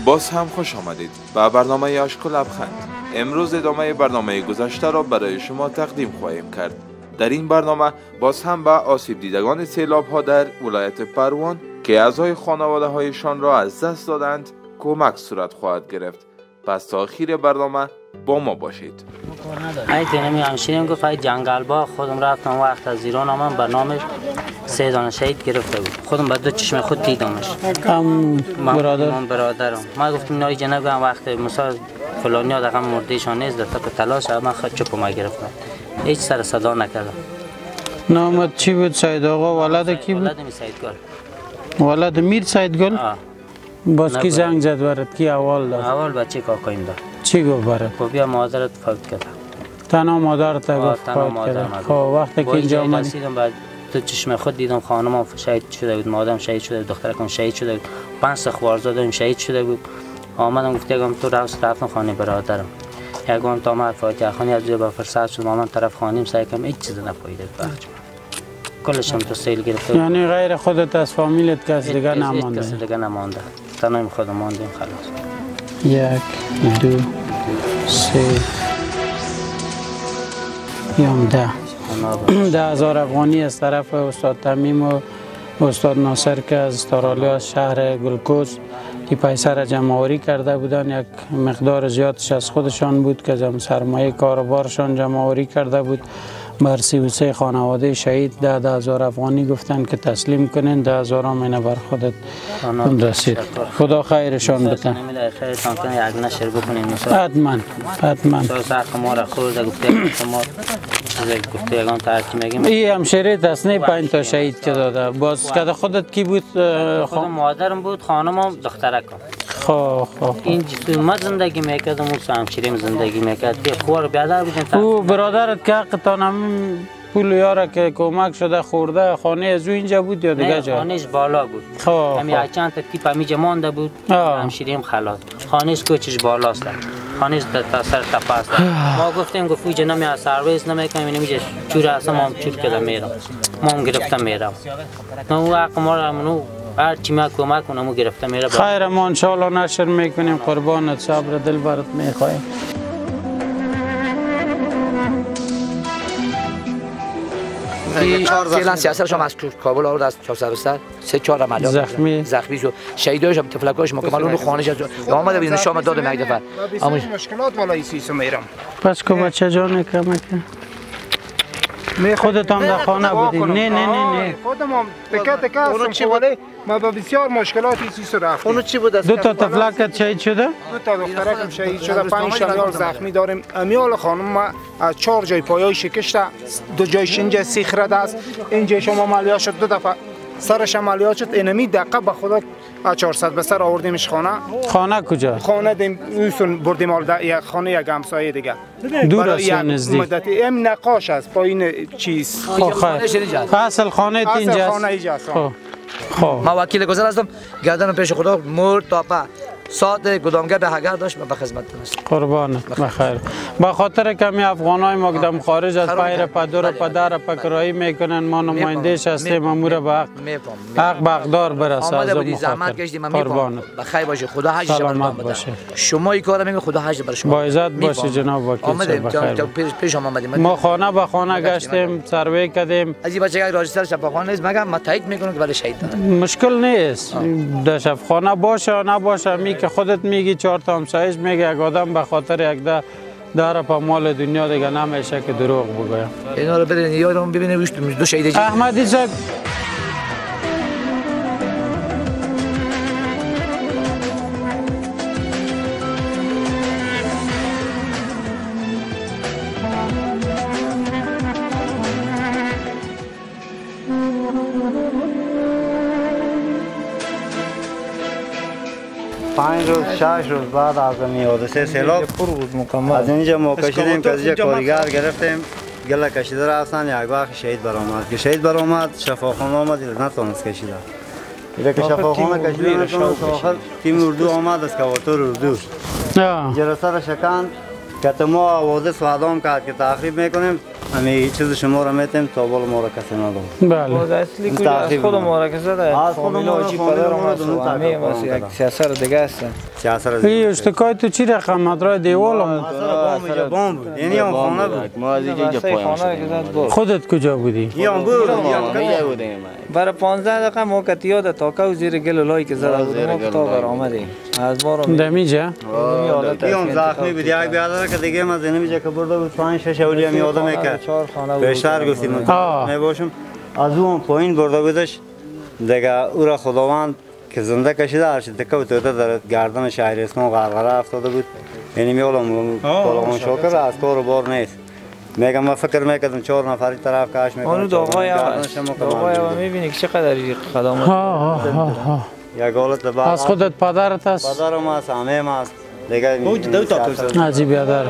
باز هم خوش آمدید به برنامه اشک و لبخند. امروز ادامه برنامه گذشته را برای شما تقدیم خواهیم کرد. در این برنامه باز هم به آسیب دیدگان سیلاب ها در ولایت پروان که اعضای خانواده هایشان را از دست دادند کمک صورت خواهد گرفت. پس تا آخر برنامه با ما باشید. ای تنمی همشیریم گفت ای جنگل با خودم رفتم وقت از ایران آمدم برنامه 3 دانه شهید گرفته بود. خودم با 2 چشم خود دیدمش. من برادرم. ما گفتم نای جناب هم وقت مثلا فلانی آدم مردهشان نیست در تپ تلاش من خود چپ ما گرفتم. هیچ سر صدا نکردم. نامت چی بود سید آقا؟ ولد کی بود؟ ولد می سید گل. ولد میر سید گل؟ باز کی زنگ زد برات؟ کی اول داد؟ اول بچه کاکایم داد. چی گفت برات؟ خب بیا مادرت فوت کرد. تنها مادرت گفت فوت کرد. خب وقتی که اینجا رسیدم بعد تو چشم خود دیدم خانمم شهید شده بود، مادرم شهید شده بود، دخترکم شهید شده بود، 5 تا خوارزادم شهید شده بود. آمدم گفتم تو رفتم خانه برادرم. یکم تا ما فاتحه خانی از جواب فرصت شد من طرف خانیم سعی کردم هیچ چیز نپایید بخش. کلش هم تو سیل گرفته. یعنی غیر خودت از فامیلت کس دیگه نمانده؟ کس دیگه نمانده. تنها خودم ماندیم خلاص. 1 2 3 10,000 افغانی از طرف استاد تمیم و استاد ناصر که از استرالیا از شهر گلکوز که پیسه را جمع آوری کرده بودن. یک مقدار زیادش از خودشان بود که سرمایه کاروبارشان جمع آوری کرده بود. بر 33 خانواده شهید 10,000 افغانی گفتن که تسلیم کنین. 10,000 هم بر خودت رسید. خدا خیرشان بده. خیرتان کنه یک نشر بکنین. حتما حتما. ساعت ما را خورد گفته ما گفته یگان ترکی میگیم. این همشهری تصنیف 5 تا شهید که داده. باز که خودت کی بود؟ خودم مادرم بود، خانمم دخترکم. خب این ما زندگی میکردم و همشیریم زندگی میکرد. خوار بیادر بودن. او برادرت که حقتان هم پول یاره که کمک شده خورده خانه از اینجا بود یا دیگه جا؟ خانهش بالا بود. همین چند تا تیپ همیجا مانده بود. همشیریم خلاص. خانهش کوچش بالاست. خانهش تا سر تپه است. ما گفتیم گفت اینجا نمی از سرویس نمیکنم نمیشه چوره اصلا ما چور کده میرم. ما هم گرفتم میرم. ما وقت ما رو هر چی ما کمک کنم و گرفته میره. خیر ما انشاءالله نشر میکنیم. قربانت صبر دل برات میخوایم. فعلا سیاست شما از کابل آورد از 400 3-4 عملیات زخمی شد. شهیدایش هم تفلکاش مکمل اون خانه‌اش آمده بیرون شما داد یک دفعه. اما مشکلات والا ایسیسو میرم. پس کو بچه جان کمک خودت هم در خانه بودی؟ نه خودم هم تکه هستم ولی ما با بسیار مشکلات ایسیسو رفتیم. اونو چی بود؟ 2 تا تفلکت شهید شده؟ 2 تا دخترکم شهید شده. 5 شمیال زخمی داریم. امیال خانم ما از 4 جای پایای شکسته، 2 جایش اینجا سیخ رده است. اینجا شما عملیات شد 2 دفعه سرش عملیات شد. اینمی دقیقه به خدا 400 به سر آوردیمش خانه کجا؟ خانه دیم بردیم یک خانه یک همسایه دیگه دور است یا نزدیک؟ این نقاش است پایین چیز. اصل خانه اینجاست. ما وکیل گذر هستم. گردن پیش خدا مرد تا پا ساعت گدامگر به هگر داشت به خدمت داشت. قربانت بخیر. با خاطر کمی افغانای ما کدام خارج از پیر پدر و پدر پکرایی میکنن ما نمایندهش هستیم امور به حق بغدار برسه. آمده بودی زحمت کشیدیم میفهم. بخیر باشه خدا حج برام بده. شما این کارو میگی خدا حج برای شما. با عزت باشه جناب وکیل. آمدیم پیش هم آمدیم. ما خانه به خانه گشتیم سروی کردیم. از این بچه‌ها راجستر شفاخانه نیست مگم ما تایید میکنم که برای شهید داره. مشکل نیست. در شفاخانه باشه نباشه می که خودت میگی 4 تا همسایش میگه یک آدم به خاطر یک داره پا مال دنیا دیگه نمیشه که دروغ بگویم. اینا رو برین یادم ببینید روش 2 شهید احمدی صاحب 5 روز 6 روز بعد از این حادثه سیلاب از اینجا ما کشیدیم که از اینجا کارگر گرفتیم گله کشیده رفتن. یک وقت شهید برآمد که شهید برآمد شفاخانه آمد نتونست کشیده. دیگه که شفاخانه کشیده نتونست آخر تیم اردو آمد از کواتور اردو جلسه را شکند که ما حوادث و اعدام کرد که تخریب میکنیم. همه چیز شما را میتیم تا بالا ما را کسی ندارم. بله. اصلی که از خود ما را کسی داره. از خود ما را پدر ما همه ما یک سیاست دیگه است. این اشتکای تو چی رقم مدرای دیوالم؟ بام بود. یعنی اون خانه بود. ما از اینجا پایان شد. خودت کجا بودی؟ یا بود. برای 15 دقیقه ما که یاد تاکا زیر گل لای که زده بود ما تا برآمدیم. از بارم دمیجا؟ یون زخمی بود. یک بیادر که دیگه ما زنیمیجا که برده بود 5-6 اولی هم یادم میکرد. بیشتر گفتیم میباشم. از اون پایین برده بودش دیگه او را خداوند که زنده کشیده هرچی تکه و توده در گردن شهریستان غرغره افتاده بود. یعنی میولم پالوان شاکر از کار بار نیست. میگم ما فکر میکردم 4 نفری طرف کش میکنم. اونو داغای هم میبینی که چقدر خدمات. یک حالت بعد از خودت پدرت است؟ پدرم است، عمیم است. دیگه دو تا عجیب بیادر.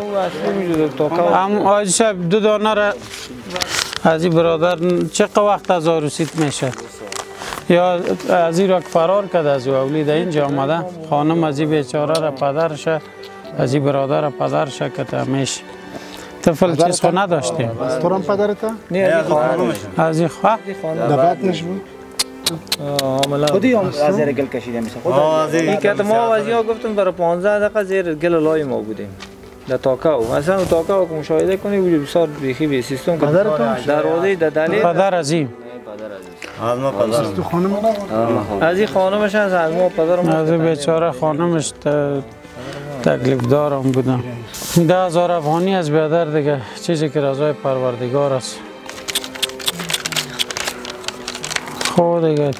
هم آج شب 2 دانه را از این برادر چقدر وقت از آروسیت میشه؟ یا از این را که فرار کرد از او اولید اینجا آمده خانم از این بیچاره را پدرش از این برادر را پدرش که تمیش طفل چیز خو نداشتیم. از تو هم پدرتا؟ نه از خانمش. از این خواه؟ دفعت نش بود؟ خودی هم از زیر گل کشیده میشه. این که ما از یا گفتم برای 15 دقیقه زیر گل لای ما بودیم. در تاکاو مثلا تاکاو که مشاهده کنی وجود بسیار بیخی به سیستم که دروازه در دلیل پدر از این از ما پدر تو خانم از این خانمش از ما پدرم از این بیچاره خانمش تکلیف دارم بودم. 10,000 افغانی از بیادر دیگه چیزی که رضای پروردگار است. خود دیگه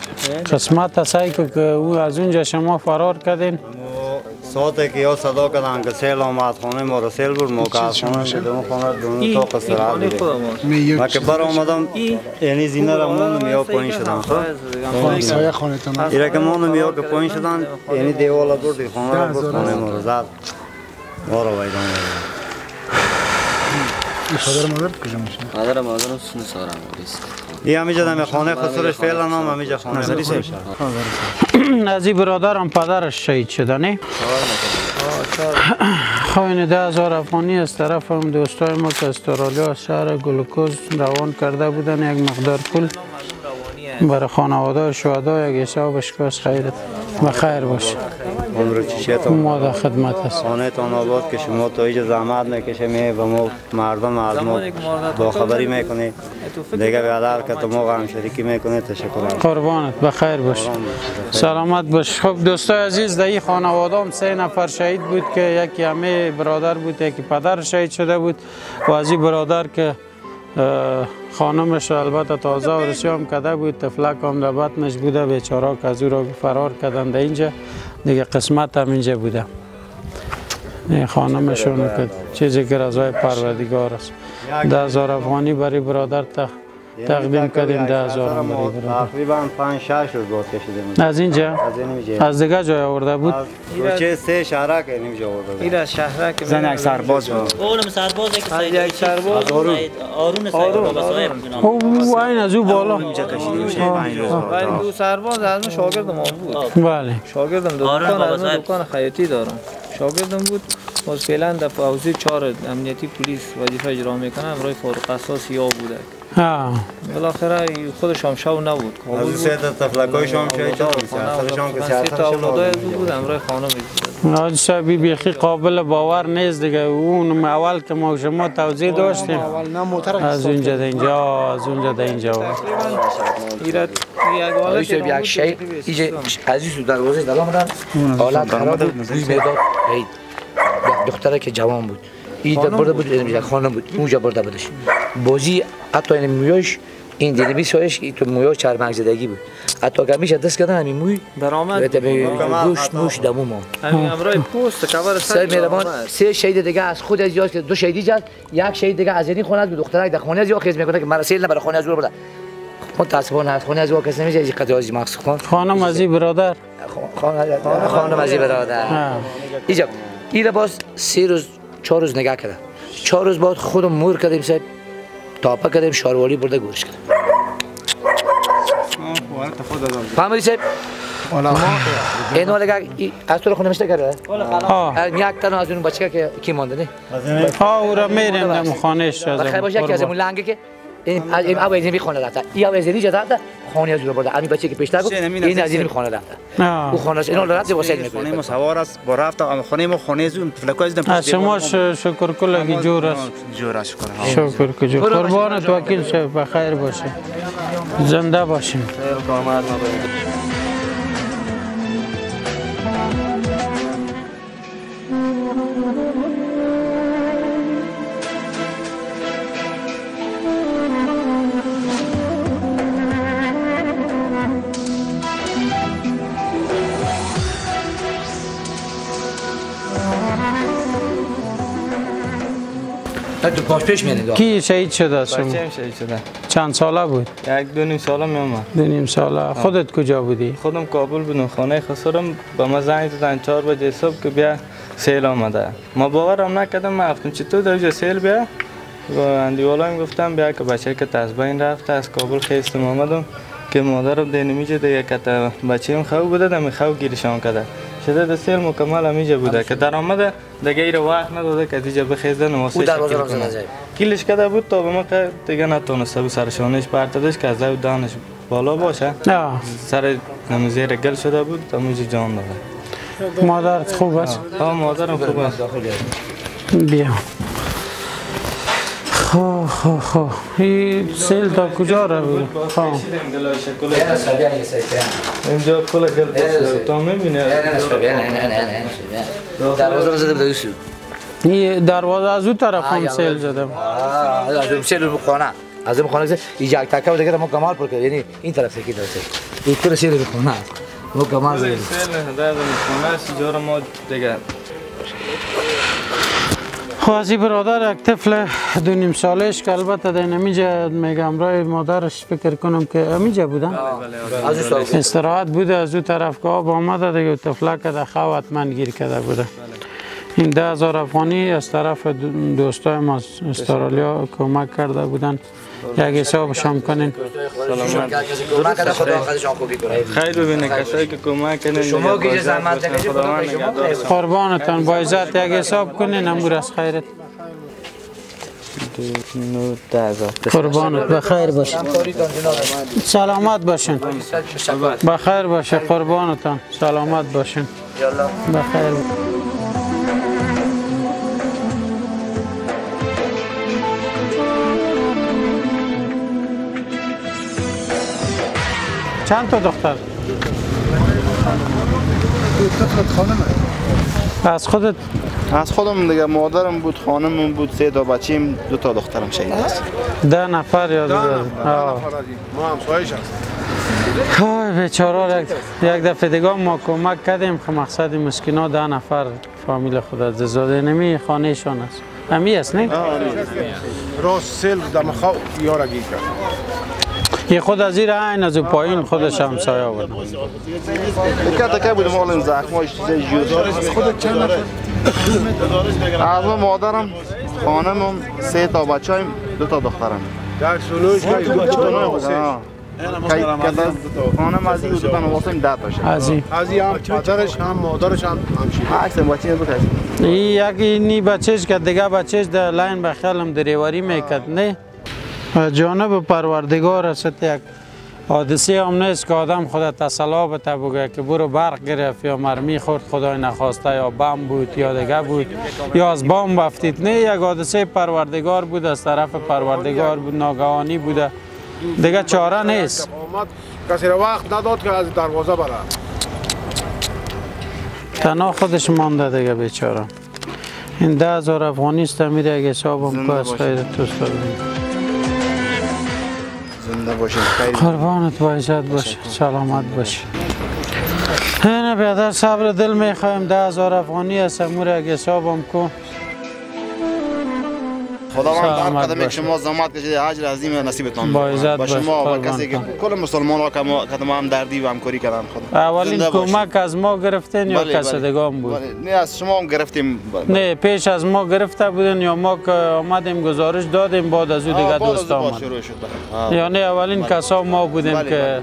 قسمت هستی که او از اونجا شما فرار کردین. ساعتی که یا صدا کردن که سیل آمد خانه ما را سیل بود ما که از خانه دیدم خانه دونو تا قصرات دیدیم ما که بر آمدم یعنی زینه را موندم یا پایین شدن سایه خانه تان ایره که موندم یا که پایین شدن یعنی دیوالا بردی خانه را برد خانه ما را زد ما را ویدان پدر مادر کجا میشه؟ پدر مادرم سن سارم است. این همیشه دم خانه خسرش فعلا نام همیشه خانه خودشه. از این برادرم پدرش شهید شده نه؟ خواهین 10,000 افغانی از طرف هم دوستای ما که استرالیا از شهر گلوکوز روان کرده بودن یک مقدار پول برای خانواده شهدا یک حساب شکست خیرت و خیر باشه. عمر چشیت ما در خدمت هست. خانه تان آباد که شما تا اینجا زحمت میکشه و ما مردم از ما با خبری میکنی دیگه بیادر که تو ما هم شریکی میکنه تشکر. قربانت بخیر باش. سلامت باش. خب دوستای عزیز در این خانواده هم 3 نفر شهید بود که یکی همه برادر بود یکی پدر شهید شده بود و از این برادر که خانمش البته تازه عروسی هم کرده بود طفلک هم در بطنش بوده بیچاره که از او را فرار کردن در اینجا دیگه قسمت هم اینجا بوده. خانمشون که چیزی که رضای پروردگار است. 10,000 افغانی برای برادر تقدیم کردیم. 10,000 برای برادر تقریبا 5-6 روز بود کشیدیم. از اینجا از دیگه جای آورده بود. چه 3 شهرک اینجا آورده بود. این از شهرک زن یک سرباز بود. اونم سربازه که سید یک سرباز آرون سرباز او این از او بالا اینجا کشیدیم میشه 5 روز. این دو سرباز از من شاگرد ما بود. بله. شاگردم دکان خیاطی دارم. شاگردم بود. باز فعلا در حوزه 4 امنیتی پلیس وظیفه اجرا میکنه. امروز فارغ التحصیل بوده. بالاخره خودش هم شو نبود. از سه تا طفلکای شام شهید شدن. که 3 تا اولادای بود امروز خانم. آج شبی بیخی قابل باور نیست دیگه. اون اول که ما شما توضیح داشتیم از اونجا در اینجا از اونجا در اینجا ایراد یک شی اینجا عزیز دروازه دلم دادن حالت خراب بود روی میداد یک دختره که جوان بود این برده بود یک خانم بود اونجا برده بودش بازی حتی این مویش این دیدی سویش تو مویش چرمک زدگی بود حتی که میشه دست کردن همین موی درآمد گوشت موش دمو ما همین امروز پست کاور سر میرمان 3 شهید دیگه از خود از یاد که 2 شهیدی جد یک شهید دیگه از این خونه بود دختره در خونه از یاد خیز میکنه که مرسل برای خونه از برده متاسفانه از خونه از او کس نمیشه قضیه مخصوص خانم از این برادر خانم از این برادر اینجا این باز 3 روز 4 روز نگاه کردم 4 روز بعد خودم مور کردیم سر تاپا کردیم شاروالی برده گورش کردیم فهمیدی سر این ولگا از تو خونه نمیشه کرده یک تنها از اون بچه که کی مونده نه او را میریم در خانهش از خیلی باشه که از اون لنگه که این آوازی میخونه رفته این آوازی دیگه رفته خانه از اون برده این بچه که پیشتر بود این از این میخونه رفته او خانه از اینو رفته واسه میکنه ما سوار است با رفت خانه ما خانه از اون فلکای از شما شکر کلا جور است جور شکر شکر جور قربانت وکیل شه بخیر باشه زنده باشین تو پاش پیش میاد کی شهید شده شما؟ بچه‌م شهید شده. چند ساله بود؟ 1-2 ساله میومد. 2 ساله. خودت کجا بودی؟ خودم کابل بودم. خانه خسرم با ما زنگ زدن 4 بجه صبح که بیا سیل آمده. ما باورم نکردم. من گفتم چطور در اینجا سیل بیا؟ و اندیوالایم گفتم بیا که بچه که از بین رفته از کابل خیستم آمدم که مادرم دینمیجه دیگه که بچه‌م خواب بوده دمی خواب گیرشان کرده. شده در سیل مکمل همیجا بوده که در آمده دیگه ایر وقت نداده که دیگه بخیزده نواسه شکل کنه کیلش کده بود تا به ما که دیگه نتونسته بود سرشانش پرتدش که از او دانش بالا باشه سر نمیزیر گل شده بود تا میجا جان داده مادرت خوب است؟ مادرم خوب است بیا خب این سیل تا کجا رو بود؟ اینجا کل گل بسید تا میبینه دروازه رو زده بده این دروازه از اون طرف هم سیل زده از اون سیل رو خانه از اون خانه اینجا یک تکه دیگه ما کمال پر کرد یعنی این طرف سیل داشته این طرف سیل رو خانه ما کمال زدیم سیل هدایت خانه است اینجا ما دیگه خوازی برادر یک طفل 2.5 سالش که البته در نمیجا میگم رای مادرش فکر کنم که امیجا بودن استراحت بوده از او طرف که آب آمده دیگه طفله که در خواه حتما گیر کرده بوده این 10,000 افغانی از طرف دوستای ما استرالیا کمک کرده بودن یک حسابشان کنین خیلی ببینه کسایی که کمک کنین شما که زحمت کشید قربانتان با عزت یک حساب کنین امور از خیرت قربانت بخیر باشین سلامت باشین بخیر باشه قربانتان سلامت باشین بخیر چند تا دختر؟ از خودت؟ از خودم دیگه مادرم بود خانمم بود 3 تا بچه‌م 2 تا دخترم شهید است 10 نفر یا 10 نفر ما همسایه‌اش هستیم های بیچاره یک دفعه دیگه ما کمک کردیم که مقصد مسکینا 10 نفر فامیل خود از زاده نمی خانه شان است امی است نه؟ راست سیل دم خواه یارگی کرد یه خود از این عین از پایین خودش همسایه آورد که بودم حالا زخمایش جوزار خودت چند نفر؟ از مادرم خانمم 3 تا بچه‌ام 2 تا دخترم در سولوش که 2 تا بود خانم از این 2 تا واسه 10 تا از این هم پدرش هم مادرش هم همشیره عکس بچه بود این یکی بچهش که دیگه بچهش در لاین بخیلم دریواری میکرد نه جانب پروردگار است یک حادثه هم نیست که آدم خود تسلا بده بگه که برو برق گرفت یا مرمی خورد خدای نخواسته یا بم بود یا دیگه بود یا از بام رفتید نه یک حادثه پروردگار بود از طرف پروردگار بود ناگهانی بوده دیگه چاره نیست کسی را وقت نداد که از دروازه بره تنها خودش مانده دیگه بیچاره این 10,000 افغانی است میره یک حسابم که از خیر توست قربانت با عزت باشه سلامت باشه اینه بیادر صبر دل میخوایم 10,000 افغانی است امور یک حسابم کن خداوند هر قدم شما زحمت کشیده اجر عظیم نصیبتان با شما و کسی که کل مسلمان ها که ما هم دردی و همکاری کردن. خدا اولین کمک از ما گرفتین یا کس دیگه بود؟ نه از شما هم گرفتیم. نه پیش از ما گرفته بودین یا ما که آمدیم گزارش دادیم بعد از او دیگه دوست آمد؟ یعنی اولین کسا ما بودیم که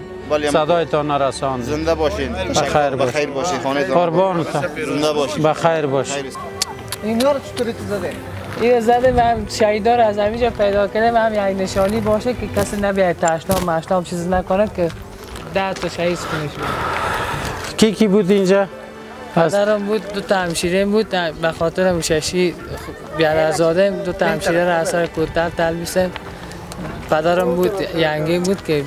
صدایتان رساند. زنده باشین. بخیر باشین. قربانتان. زنده باشین. بخیر باشین. اینا رو چطوری تو زده؟ این زده و هم شهیدا رو از همینجا پیدا کرده و هم یک نشانی باشه که کسی نبیاید تشنام مشنام چیزی نکنه که 10 تا شهید خونش بود. کی بود اینجا؟ پدرم بود، 2 تا همشیره بود، به خاطر موششی بیادرزاده 2 تا همشیره را اثر کوتر تلبیسه. پدرم بود ینگی بود که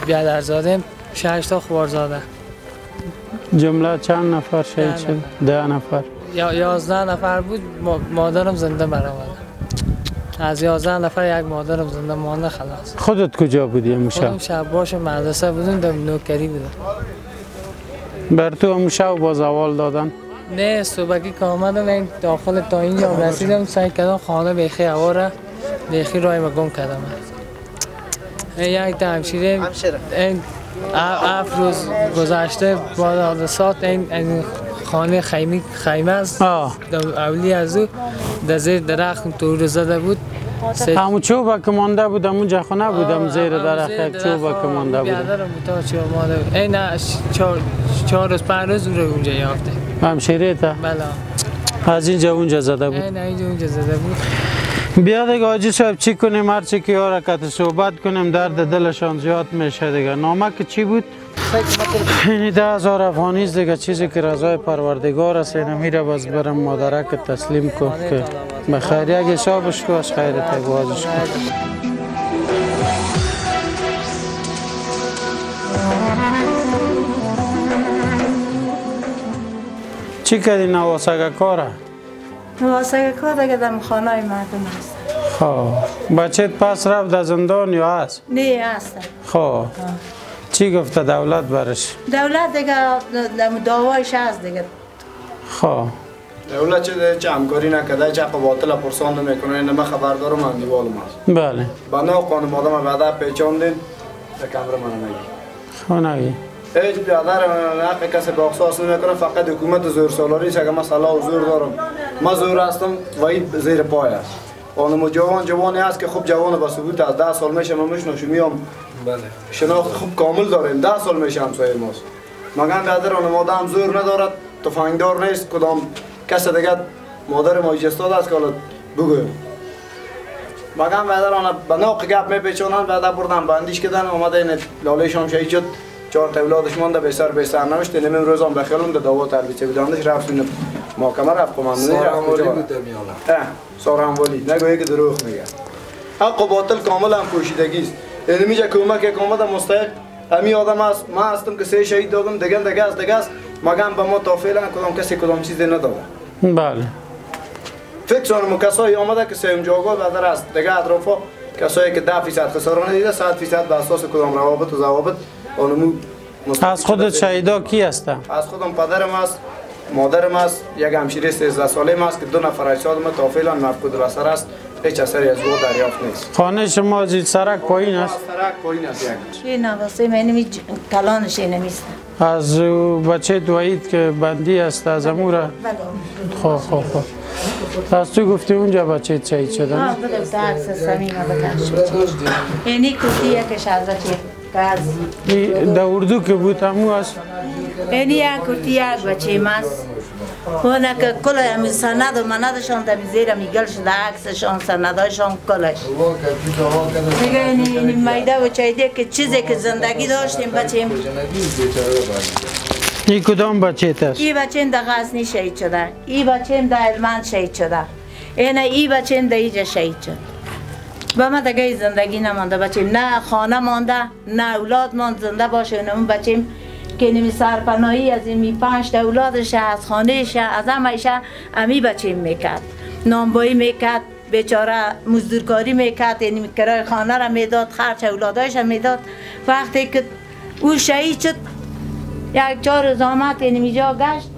بیادرزاده 6 تا خوارزاده. جمله چند نفر شهید شد؟ 10 نفر. 11 نفر بود، مادرم زنده برآمد. از 11 نفر یک مادرم زنده مانده خلاص. خودت کجا بودی امشب؟ خودم شب باش مدرسه بودم، در نوکری بودم. بر تو امشب با زوال دادن؟ نه صبحی که آمدم این داخل تا اینجا رسیدم سعی کردم خانه بیخی هوا را بیخی رای گم کردم. یک تا همشیره این 7 روز گذشته بعد حادثات این خانه خیمه است اولی از او در زیر درخت تور زده بود. همون چوبه که مانده بود همونجا خونه بودم زیر درخت یک چوبه که مانده بود. بیادرم بود چوبه مانده بود. این 4 روز 5 روز او رو اونجا یافته. همشیره تا؟ بله. از اینجا اونجا زده بود؟ این اینجا اونجا زده بود. بیا دیگه حاجی صاحب چی کنیم هرچی که حرکت صحبت کنیم درد دلشان زیاد میشه دیگه. نامک چی بود؟ اینی 10,000 افغانی است دیگه چیزی که رضای پروردگار است اینو میره باز برم مادرک تسلیم کن که بخیر یک حسابش کو از خیرت گوازش کن. چی کردی نواسگه کاره؟ نواسگه کار دیگه در خانه مردم است. خب بچه‌ت پس رفت در زندان یا هست؟ نه هست. خب چی گفته دولت برش؟ دولت دیگه دعوایش هست دیگه. خب دولت چه همکاری نکرده چه قباطل پرسان نمیکنه اینما خبردارم من دیوالم هست. بله. بنا قانون آدم بعدا پیچاندین در کمر من نگی. خب نگی. هیچ بیادر حق کسی به اختصاص نمیکنه فقط حکومت زور سالاری است که من صلاح و زور دارم. من زور هستم و این زیر پای است. خانم جوانی است که خوب جوان با ثبوت از 10 سال میشه من میشناسم. بله. شناخت خوب کامل داریم 10 سال میشه همسایه ماست. مگن بیادر مادر هم زور ندارد تفنگدار نیست کدام کس دیگه مادر ما ایستاده است که حالا بگویم. مگن بیادر به ناق گپ میپیچونن بعد بردن بندیش کردن اومده این لاله شام شهید شد 4 تا اولادش مونده به سر نوشته نمیم روزان بخیالم در دعوا تربیت بداندش رفت این محکمه رفت قماندانی رفت کجا سارهموالی نگویی که دروغ میگه. حق و باطل کامل هم پوشیدگی است. یعنی میشه کمک حکومت مستحق همین آدم است. من هستم که 3 شهید دادم دیگه است مگم به ما تا فعلا کدام کسی کدام چیزی نداده. بله. فکر کنم کسایی آمده که سیم جاگاه بدر است دیگه اطرافا کسایی که 10% خسارانه دیده 100% به اساس کدام روابط و ضوابط آنمو. از خودت شهیدا کی هستن؟ از خودم پدرم است، مادرم است، یک همشیره 13 ساله است که 2 نفر اجساد ما تا فعلا مفقود البصر است. هیچ اثری از او دریافت نیست. خانه شما از سرک پایین است؟ سرک پایین است یک. این نواسه من کلانش نمیست. از بچه دوید که بندی است از اموره؟ بله. خب. از تو گفتی اونجا بچه شهید شدن؟ بله درس سمیم بکش. اینی کتیه که شازتی کاز. در اردو که بود همو است؟ اینی یک کتیه بچه ماست. اونه که کل همی سند و مندشان تا زیر میگل شده عکسشان سندایشان کلش دیگه این میده و چایده که چیزی که زندگی داشتیم بچیم. این کدام بچه است؟ این بچه در غزنی شهید شده، این بچه در هلمند شهید شده، این بچه در اینجا شهید شد. و ما دیگه زندگی نمانده بچیم، نه خانه مانده نه اولاد ماند زنده باشه. اون بچیم که نمی سرپناهی از این 5 تا اولادش از خانهش از همهش امی بچیم میکرد، نانبایی میکرد، بیچاره مزدورکاری میکرد، یعنی کرای خانه را میداد، خرچ اولادایش را میداد. وقتی که او شهید شد 1-4 روز آمد اینمی جا گشت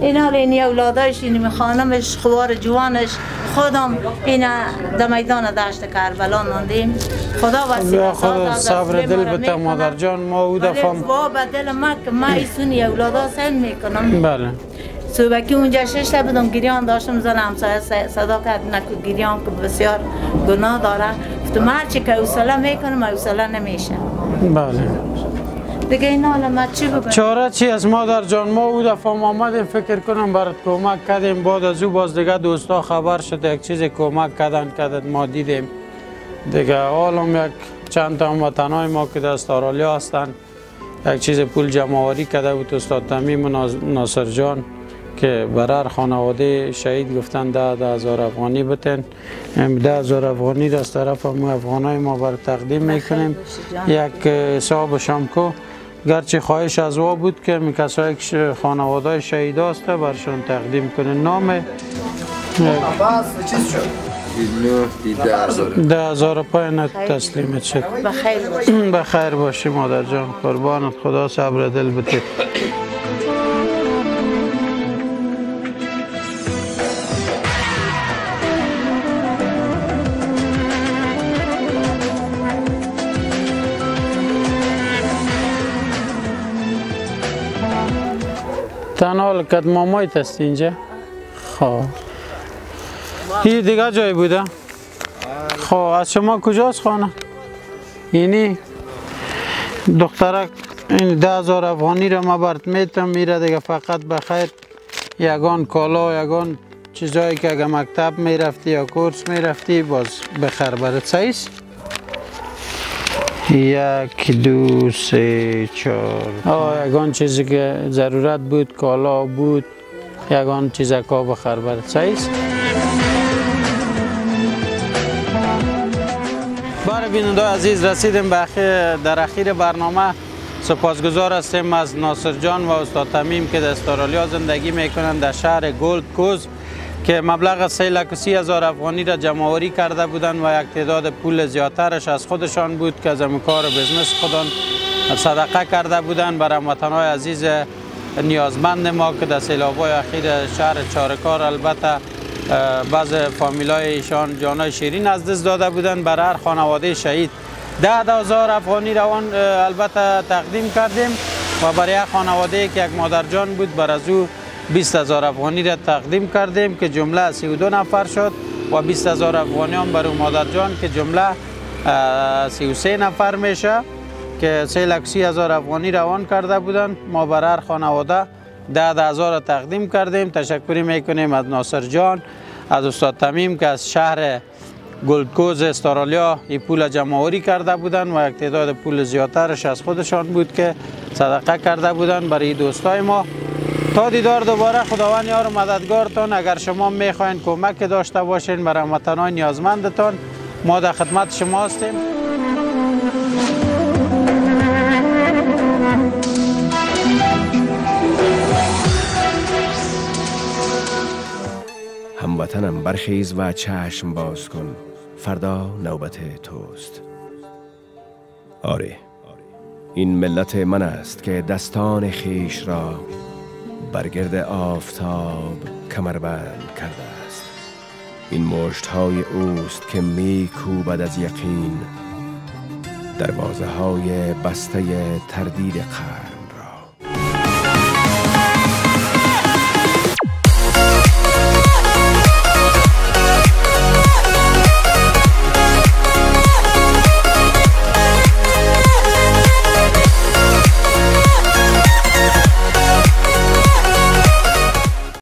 این حال اینی اولادایش اینمی خانمش خوار جوانش خودم این در میدان دشت کربلا ماندیم. خدا وسیله خدا صبر دل بده مادر جان. ما او دفعه با دل ما که ما ایسونی اولادا سن میکنم. بله. صبحی اونجا 6 تا بودم گریان داشتم زن همسایه صدا کرد نکو گریان که بسیار گناه داره. گفتم هرچی که حوصله میکنم حوصله نمیشه. بله. دیگه این حالا ما چی بگم؟ چاره چی از مادر جان؟ ما او دفعه آمدیم فکر کنم برات کمک کردیم. بعد از او باز دیگه دوستا خبر شد یک چیز کمک کردن ما دیدیم. دیگه حالم یک چند تا هموطنای ما که در استرالیا هستن یک چیز پول جمع آوری کرده بود استاد تمیم ناصر جان که برای خانواده شهید گفتن 10,000 افغانی بتن. 10,000 افغانی را از طرف افغانای ما بر تقدیم میکنیم. یک حساب شامکو گرچه خواهش از وا بود که می کسایی که خانواده شهید هست برشون تقدیم کنن. نام بس چیز شد 10,000 پای تسلیمت شد. بخیر باشی مادر جان. قربانت. خدا صبر دل بده. تنها لکت مامایت است اینجا؟ خواه این دیگه جای بوده؟ خواه از شما کجاست خانه؟ اینی دخترک این 10,000 افغانی را ما برد میتم میره دیگه فقط بخیر یگان کالا یگان چیزایی که اگه مکتب میرفتی یا کورس میرفتی باز بخیر برد. سایست؟ 1 2 3 4 یگان چیزی که ضرورت بود کالا بود یگان چیزا که بخیر برد. سایست؟ بار بیننده عزیز رسیدیم به در اخیر برنامه. سپاسگزار هستیم از ناصر جان و استاد تمیم که در استرالیا زندگی میکنند در شهر گولد کوست که مبلغ 330,000 افغانی را جمع آوری کرده بودند و یک تعداد پول زیادترش از خودشان بود که از کار بزنس خودان صدقه کرده بودند برای هموطنان عزیز نیازمند ما که در سیلاب‌های اخیر شهر چارکار البته بعض فامیلای ایشان جانای شیرین از دست داده بودند. برای هر خانواده شهید 10,000 افغانی را البته تقدیم کردیم و برای خانواده که یک مادر جان بود بر از او 20,000 افغانی را تقدیم کردیم که جمله 32 نفر شد و 20,000 افغانی هم برای مادر جان که جمله 33 نفر میشه که 330,000 افغانی روان کرده بودند. ما برای هر خانواده 10,000 را تقدیم کردیم. تشکری میکنیم از ناصر جان از استاد تمیم که از شهر گولد کوست استرالیا این پول جمع آوری کرده بودند و یک تعداد پول زیادترش از خودشان بود که صدقه کرده بودند برای دوستای ما. تا دیدار دوباره خداوند یار و مددگارتان. اگر شما میخواین کمک داشته باشین برای هموطنان نیازمندتان ما در خدمت شما هستیم. هموطنم برخیز و چشم باز کن، فردا نوبت توست. آره، این ملت من است که دستان خیش را برگرد آفتاب کمربند کرده است. این مشت‌های اوست که می‌کوبد از یقین دروازه های بسته تردید قلب.